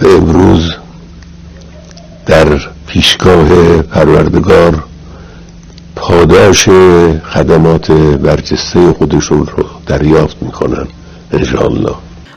امروز در پیشگاه پروردگار پاداش خدمات برجسته خودشون رو دریافت میکنن انشاءاللہ۔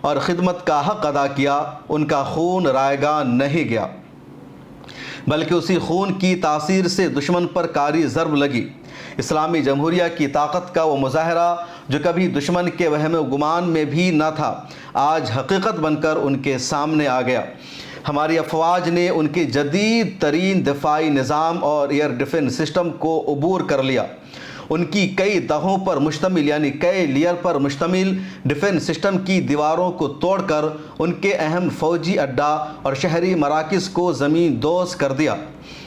اور خدمت کا حق ادا کیا، ان کا خون رائگاں نہیں گیا، بلکہ اسی خون کی تاثیر سے دشمن پر کاری ضرب لگی۔ اسلامی جمہوریہ کی طاقت کا وہ مظاہرہ جو کبھی دشمن کے وہم و گمان میں بھی نہ تھا، آج حقیقت بن کر ان کے سامنے آ گیا۔ ہماری افواج نے ان کے جدید ترین دفاعی نظام اور ایئر ڈیفنس سسٹم کو عبور کر لیا۔ ان کی کئی دہوں پر مشتمل یعنی کئی لیئر پر مشتمل ڈیفنس سسٹم کی دیواروں کو توڑ کر ان کے اہم فوجی اڈہ اور شہری مراکز کو زمین دوز کر دیا۔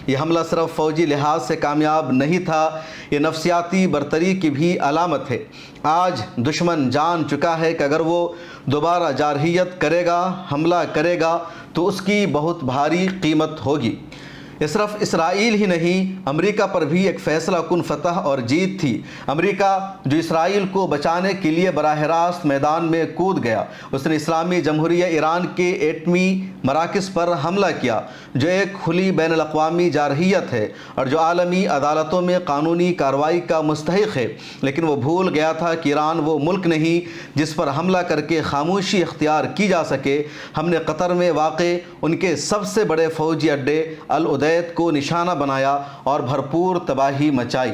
یہ حملہ صرف فوجی لحاظ سے کامیاب نہیں تھا، یہ نفسیاتی برتری کی بھی علامت ہے۔ آج دشمن جان چکا ہے کہ اگر وہ دوبارہ جارحیت کرے گا، حملہ کرے گا تو اس کی بہت بھاری قیمت ہوگی۔ یہ صرف اسرائیل ہی نہیں، امریکہ پر بھی ایک فیصلہ کن فتح اور جیت تھی۔ امریکہ جو اسرائیل کو بچانے کے لیے براہ راست میدان میں کود گیا، اس نے اسلامی جمہوریہ ایران کے ایٹمی مراکز پر حملہ کیا، جو ایک کھلی بین الاقوامی جارحیت ہے اور جو عالمی عدالتوں میں قانونی کارروائی کا مستحق ہے۔ لیکن وہ بھول گیا تھا کہ ایران وہ ملک نہیں جس پر حملہ کر کے خاموشی اختیار کی جا سکے۔ ہم نے قطر میں واقع ان کے سب سے بڑے فوجی اڈے العدید کو نشانہ بنایا اور بھرپور تباہی مچائی۔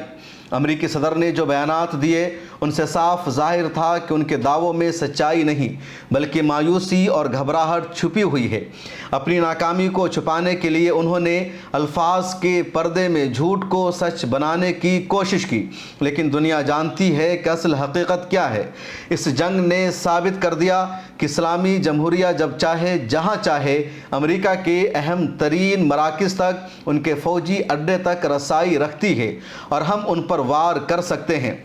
امریکی صدر نے جو بیانات دیے ان سے صاف ظاہر تھا کہ ان کے دعووں میں سچائی نہیں بلکہ مایوسی اور گھبراہٹ چھپی ہوئی ہے۔ اپنی ناکامی کو چھپانے کے لیے انہوں نے الفاظ کے پردے میں جھوٹ کو سچ بنانے کی کوشش کی، لیکن دنیا جانتی ہے کہ اصل حقیقت کیا ہے۔ اس جنگ نے ثابت کر دیا کہ اسلامی جمہوریہ جب چاہے جہاں چاہے امریکہ کے اہم ترین مراکز تک، ان کے فوجی اڈے تک رسائی رکھتی ہے اور ہم ان پر وار کر سکتے ہیں۔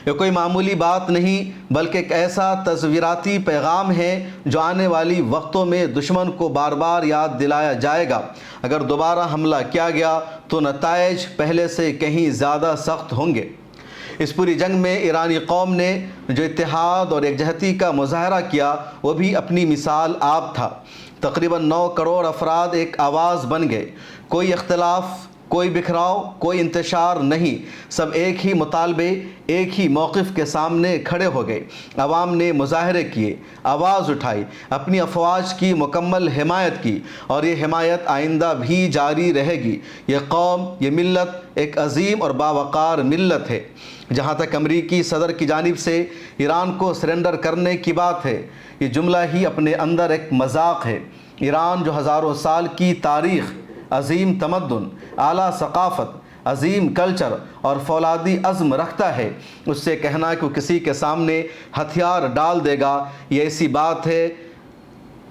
یہ کوئی معمولی بات نہیں بلکہ ایک ایسا تصویراتی پیغام ہے جو آنے والی وقتوں میں دشمن کو بار بار یاد دلایا جائے گا۔ اگر دوبارہ حملہ کیا گیا تو نتائج پہلے سے کہیں زیادہ سخت ہوں گے۔ اس پوری جنگ میں ایرانی قوم نے جو اتحاد اور یکجہتی کا مظاہرہ کیا وہ بھی اپنی مثال آپ تھا۔ تقریباً 9 کروڑ افراد ایک آواز بن گئے، کوئی اختلاف، کوئی بکھراؤ، کوئی انتشار نہیں، سب ایک ہی مطالبے، ایک ہی موقف کے سامنے کھڑے ہو گئے۔ عوام نے مظاہرے کیے، آواز اٹھائی، اپنی افواج کی مکمل حمایت کی اور یہ حمایت آئندہ بھی جاری رہے گی۔ یہ قوم، یہ ملت ایک عظیم اور باوقار ملت ہے۔ جہاں تک امریکی صدر کی جانب سے ایران کو سرنڈر کرنے کی بات ہے، یہ جملہ ہی اپنے اندر ایک مذاق ہے۔ ایران جو ہزاروں سال کی تاریخ، عظیم تمدن، اعلیٰ ثقافت، عظیم کلچر اور فولادی عزم رکھتا ہے، اس سے کہنا کہ وہ کسی کے سامنے ہتھیار ڈال دے گا، یہ ایسی بات ہے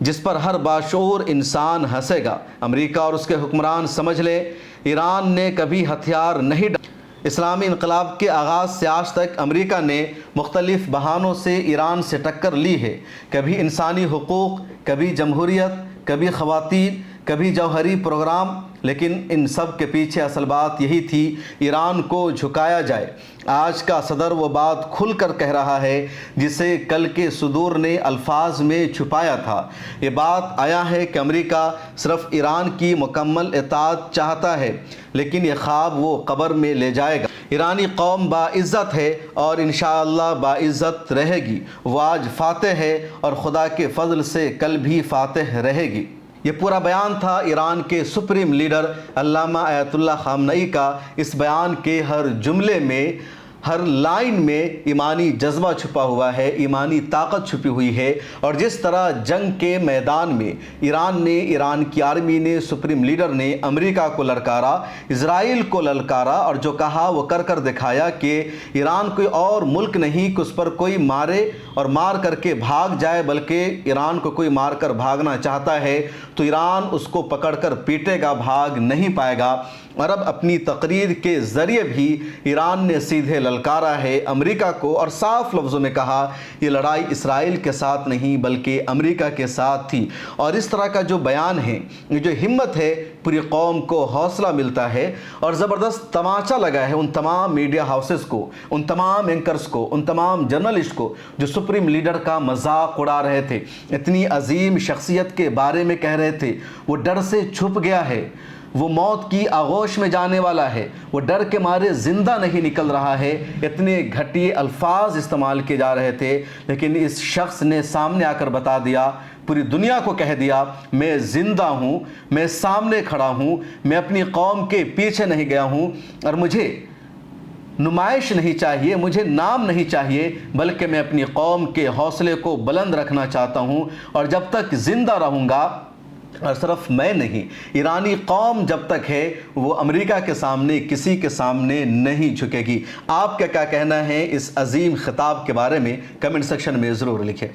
جس پر ہر باشعور انسان ہنسے گا۔ امریکہ اور اس کے حکمران سمجھ لیں، ایران نے کبھی ہتھیار نہیں ڈالا۔ اسلامی انقلاب کے آغاز سے آج تک امریکہ نے مختلف بہانوں سے ایران سے ٹکر لی ہے، کبھی انسانی حقوق، کبھی جمہوریت، کبھی خواتین، کبھی جوہری پروگرام، لیکن ان سب کے پیچھے اصل بات یہی تھی، ایران کو جھکایا جائے۔ آج کا صدر وہ بات کھل کر کہہ رہا ہے جسے کل کے صدور نے الفاظ میں چھپایا تھا۔ یہ بات آیا ہے کہ امریکہ صرف ایران کی مکمل اطاعت چاہتا ہے، لیکن یہ خواب وہ قبر میں لے جائے گا۔ ایرانی قوم باعزت ہے اور انشاءاللہ باعزت رہے گی۔ وہ آج فاتح ہے اور خدا کے فضل سے کل بھی فاتح رہے گی۔ یہ پورا بیان تھا ایران کے سپریم لیڈر علامہ آیت اللہ خامنئی کا۔ اس بیان کے ہر جملے میں، ہر لائن میں ایمانی جذبہ چھپا ہوا ہے، ایمانی طاقت چھپی ہوئی ہے۔ اور جس طرح جنگ کے میدان میں ایران کی آرمی نے، سپریم لیڈر نے امریکہ کو للکارا، اسرائیل کو للکارا اور جو کہا وہ کر کر دکھایا کہ ایران کوئی اور ملک نہیں کہ اس پر کوئی مارے اور مار کر کے بھاگ جائے، بلکہ ایران کو کوئی مار کر بھاگنا چاہتا ہے تو ایران اس کو پکڑ کر پیٹے گا، بھاگ نہیں پائے گا۔ اور اب اپنی تقریر کے ذریعے بھی ایران نے سیدھے للکارا ہے امریکہ کو اور صاف لفظوں میں کہا یہ لڑائی اسرائیل کے ساتھ نہیں بلکہ امریکہ کے ساتھ تھی۔ اور اس طرح کا جو بیان ہے، یہ جو ہمت ہے، پوری قوم کو حوصلہ ملتا ہے اور زبردست تماچا لگا ہے ان تمام میڈیا ہاؤسز کو، ان تمام اینکرز کو، ان تمام جرنلسٹ کو جو سپریم لیڈر کا مذاق اڑا رہے تھے، اتنی عظیم شخصیت کے بارے میں کہہ رہے تھے۔ وہ ڈر سے چھپ گیا ہے، وہ موت کی آغوش میں جانے والا ہے، وہ ڈر کے مارے زندہ نہیں نکل رہا ہے۔ اتنے گھٹیے الفاظ استعمال کیے جا رہے تھے، لیکن اس شخص نے سامنے آ کر بتا دیا، پوری دنیا کو کہہ دیا، میں زندہ ہوں، میں سامنے کھڑا ہوں، میں اپنی قوم کے پیچھے نہیں گیا ہوں، اور مجھے نمائش نہیں چاہیے، مجھے نام نہیں چاہیے، بلکہ میں اپنی قوم کے حوصلے کو بلند رکھنا چاہتا ہوں، اور جب تک زندہ رہوں گا، اور صرف میں نہیں، ایرانی قوم جب تک ہے وہ امریکہ کے سامنے کسی کے سامنے نہیں جھکے گی۔ آپ کا کیا کہنا ہے اس عظیم خطاب کے بارے میں؟ کمنٹ سیکشن میں ضرور لکھیں۔